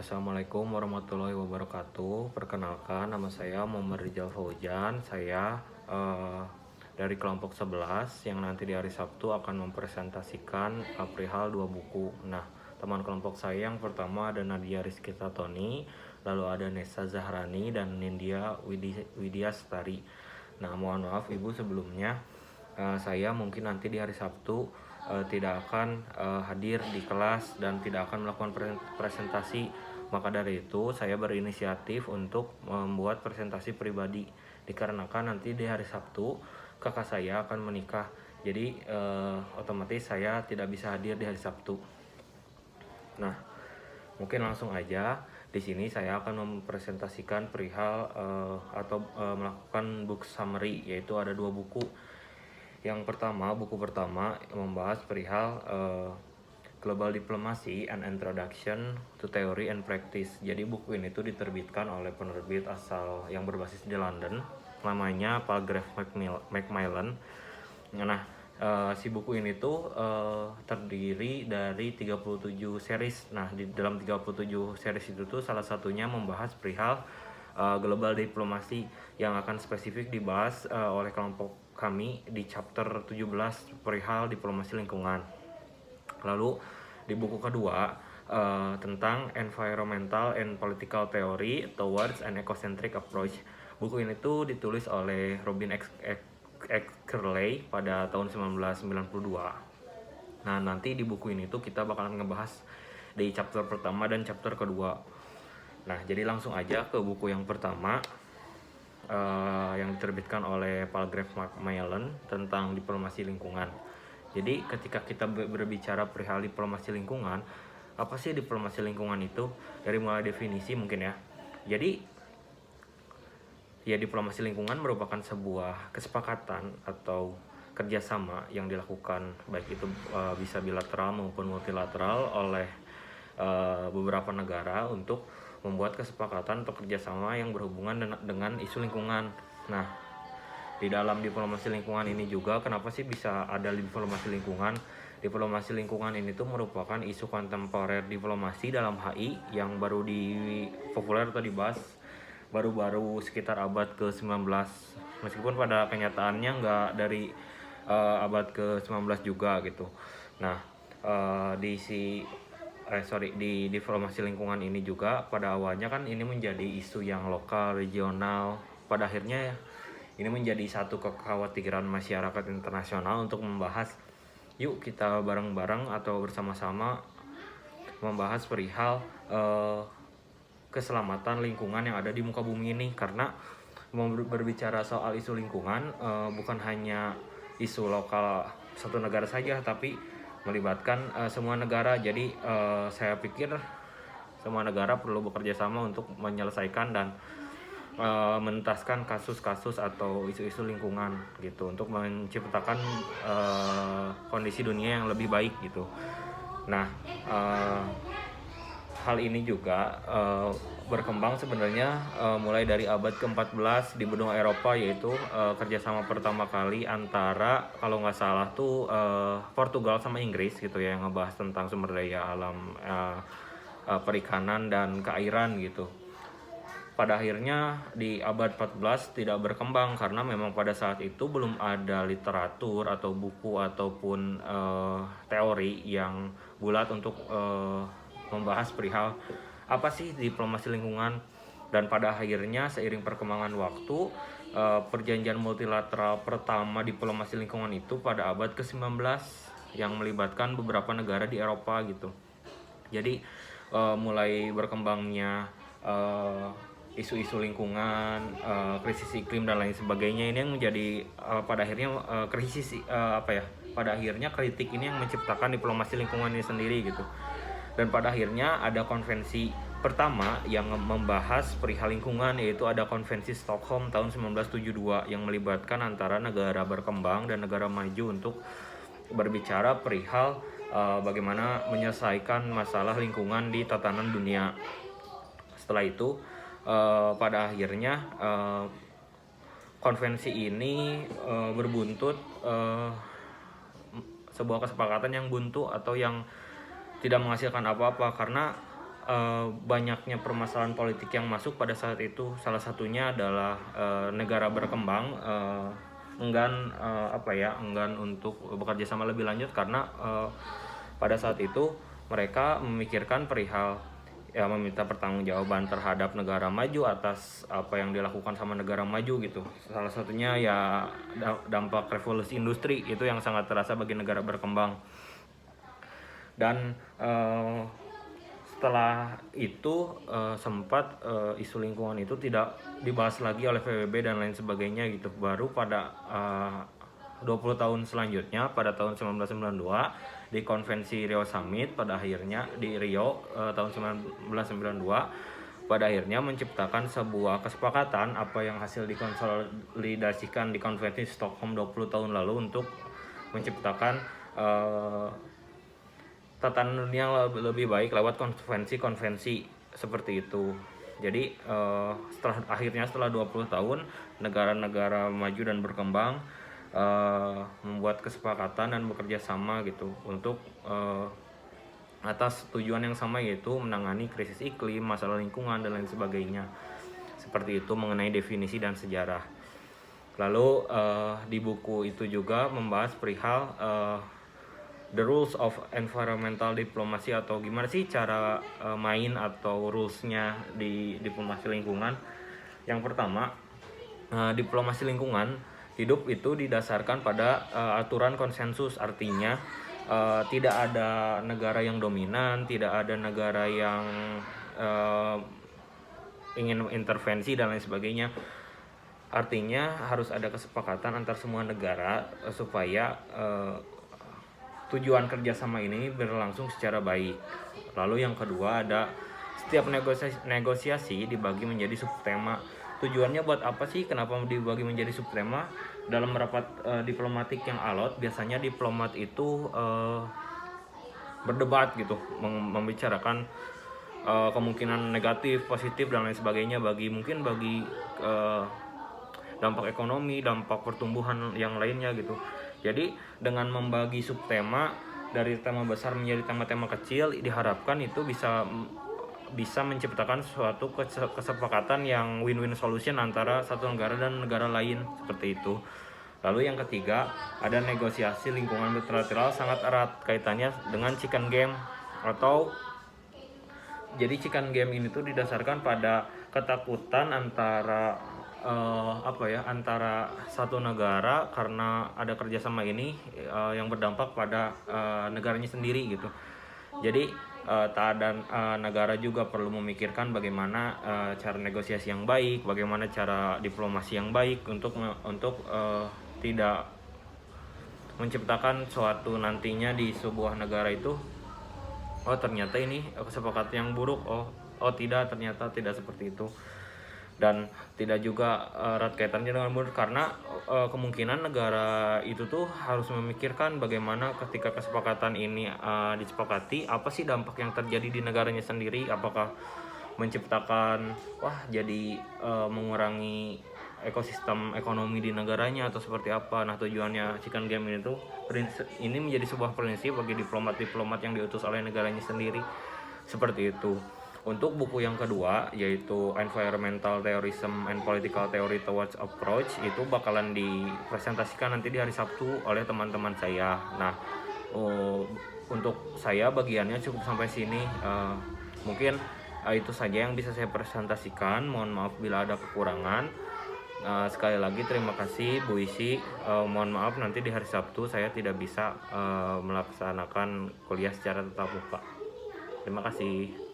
Assalamualaikum warahmatullahi wabarakatuh. Perkenalkan, nama saya Muhammad Rizal Fauzan. Saya dari kelompok 11 yang nanti di hari Sabtu akan mempresentasikan perihal dua buku. Nah, teman kelompok saya yang pertama ada Nadia Rizky Tatoni, lalu ada Nessa Zahrani dan Nindya Widya Stari. Nah, mohon maaf Ibu sebelumnya, saya mungkin nanti di hari Sabtu tidak akan hadir di kelas dan tidak akan melakukan presentasi. Maka dari itu saya berinisiatif untuk membuat presentasi pribadi, dikarenakan nanti di hari Sabtu kakak saya akan menikah. Jadi otomatis saya tidak bisa hadir di hari Sabtu. Nah, mungkin langsung aja di sini saya akan mempresentasikan perihal melakukan book summary, yaitu ada dua buku. Yang pertama, buku pertama membahas perihal Global Diplomacy and Introduction to Theory and Practice. Jadi buku ini tuh diterbitkan oleh penerbit asal yang berbasis di London, namanya Palgrave Macmillan. Nah, si buku ini tuh terdiri dari 37 series. Nah, di dalam 37 series itu tuh salah satunya membahas perihal global diplomasi yang akan spesifik dibahas oleh kelompok kami di chapter 17 perihal diplomasi lingkungan. Lalu di buku kedua tentang Environmental and Political Theory Towards an Ecocentric Approach. Buku ini tuh ditulis oleh Robin Eckerley pada tahun 1992. Nah, nanti di buku ini tuh kita bakalan ngebahas di chapter pertama dan chapter kedua. Nah, jadi langsung aja ke buku yang pertama yang diterbitkan oleh Palgrave Macmillan tentang diplomasi lingkungan. Jadi ketika kita berbicara perihal diplomasi lingkungan, apa sih diplomasi lingkungan itu? Dari mulai definisi mungkin ya. Jadi ya, diplomasi lingkungan merupakan sebuah kesepakatan atau kerjasama yang dilakukan baik itu bisa bilateral maupun multilateral oleh beberapa negara untuk membuat kesepakatan atau kerjasama yang berhubungan dengan isu lingkungan. Nah, di dalam diplomasi lingkungan ini juga, kenapa sih bisa ada diplomasi lingkungan? Diplomasi lingkungan ini tuh merupakan isu kontemporer diplomasi dalam HI yang baru populer atau dibahas baru-baru sekitar abad ke-19. Meskipun pada kenyataannya nggak dari abad ke-19 juga gitu. Nah, di diplomasi lingkungan ini juga pada awalnya kan ini menjadi isu yang lokal, regional. Pada akhirnya ini menjadi satu kekhawatiran masyarakat internasional untuk membahas, yuk kita bareng-bareng atau bersama-sama membahas perihal keselamatan lingkungan yang ada di muka bumi ini. Karena berbicara soal isu lingkungan bukan hanya isu lokal satu negara saja, tapi melibatkan semua negara. Jadi saya pikir semua negara perlu bekerja sama untuk menyelesaikan dan menuntaskan kasus-kasus atau isu-isu lingkungan gitu, untuk menciptakan kondisi dunia yang lebih baik gitu. Nah, hal ini juga berkembang sebenarnya mulai dari abad ke-14 di benua Eropa, yaitu kerjasama pertama kali antara, kalau nggak salah tuh Portugal sama Inggris gitu ya, yang ngebahas tentang sumber daya alam, perikanan dan keairan gitu. Pada akhirnya di abad 14 tidak berkembang karena memang pada saat itu belum ada literatur atau buku ataupun teori yang bulat untuk membahas perihal apa sih diplomasi lingkungan. Dan pada akhirnya seiring perkembangan waktu, perjanjian multilateral pertama diplomasi lingkungan itu pada abad ke-19 yang melibatkan beberapa negara di Eropa gitu. Jadi mulai berkembangnya isu-isu lingkungan, krisis iklim dan lain sebagainya, ini yang menjadi pada akhirnya pada akhirnya kritik ini yang menciptakan diplomasi lingkungan ini sendiri gitu. Dan pada akhirnya ada konvensi pertama yang membahas perihal lingkungan, yaitu ada konvensi Stockholm tahun 1972 yang melibatkan antara negara berkembang dan negara maju untuk berbicara perihal bagaimana menyelesaikan masalah lingkungan di tatanan dunia. Setelah itu pada akhirnya konvensi ini berbuntut sebuah kesepakatan yang buntu atau yang tidak menghasilkan apa-apa, karena banyaknya permasalahan politik yang masuk pada saat itu. Salah satunya adalah negara berkembang enggan untuk bekerja sama lebih lanjut karena pada saat itu mereka memikirkan perihal meminta pertanggungjawaban terhadap negara maju atas apa yang dilakukan sama negara maju gitu. Salah satunya ya dampak revolusi industri itu yang sangat terasa bagi negara berkembang. Dan setelah itu sempat isu lingkungan itu tidak dibahas lagi oleh PBB dan lain sebagainya gitu. Baru pada 20 tahun selanjutnya pada tahun 1992 di konvensi Rio Summit pada akhirnya di Rio tahun 1992 pada akhirnya menciptakan sebuah kesepakatan apa yang hasil dikonsolidasikan di konvensi Stockholm 20 tahun lalu untuk menciptakan tatanan dunia yang lebih baik lewat konvensi-konvensi seperti itu. Jadi setelah 20 tahun negara-negara maju dan berkembang membuat kesepakatan dan bekerja sama gitu untuk atas tujuan yang sama, yaitu menangani krisis iklim, masalah lingkungan dan lain sebagainya. Seperti itu mengenai definisi dan sejarah. Lalu di buku itu juga membahas perihal the rules of environmental diplomacy, atau gimana sih cara main atau rulesnya di diplomasi lingkungan. Yang pertama, diplomasi lingkungan hidup itu didasarkan pada aturan konsensus, artinya tidak ada negara yang dominan, tidak ada negara yang ingin intervensi dan lain sebagainya. Artinya harus ada kesepakatan antar semua negara supaya tujuan kerjasama ini berlangsung secara baik. Lalu yang kedua, ada setiap negosiasi dibagi menjadi subtema. Tujuannya buat apa sih? Kenapa dibagi menjadi subtema? Dalam rapat diplomatik yang alot, biasanya diplomat itu berdebat gitu, membicarakan kemungkinan negatif, positif dan lain sebagainya bagi dampak ekonomi, dampak pertumbuhan yang lainnya gitu. Jadi dengan membagi subtema dari tema besar menjadi tema-tema kecil, diharapkan itu bisa menciptakan suatu kesepakatan yang win-win solution antara satu negara dan negara lain, seperti itu. Lalu yang ketiga, ada negosiasi lingkungan bilateral, sangat erat kaitannya dengan chicken game atau jadi chicken game ini tuh didasarkan pada ketakutan antara antara satu negara karena ada kerjasama ini yang berdampak pada negaranya sendiri gitu. Jadi negara juga perlu memikirkan bagaimana cara negosiasi yang baik, bagaimana cara diplomasi yang baik untuk tidak menciptakan suatu nantinya di sebuah negara itu ternyata ini kesepakatan yang buruk, ternyata tidak seperti itu. Dan tidak juga erat kaitannya dengan mundur karena kemungkinan negara itu tuh harus memikirkan bagaimana ketika kesepakatan ini disepakati, apa sih dampak yang terjadi di negaranya sendiri, apakah menciptakan jadi mengurangi ekosistem ekonomi di negaranya atau seperti apa. Nah, tujuannya chicken game ini menjadi sebuah prinsip bagi diplomat-diplomat yang diutus oleh negaranya sendiri, seperti itu. Untuk buku yang kedua, yaitu Environmental Terrorism and Political Theory Towards Approach, itu bakalan dipresentasikan nanti di hari Sabtu oleh teman-teman saya. Nah, untuk saya bagiannya cukup sampai sini. Mungkin itu saja yang bisa saya presentasikan. Mohon maaf bila ada kekurangan. Sekali lagi terima kasih Bu Isi. Mohon maaf nanti di hari Sabtu saya tidak bisa melaksanakan kuliah secara tatap muka. Terima kasih.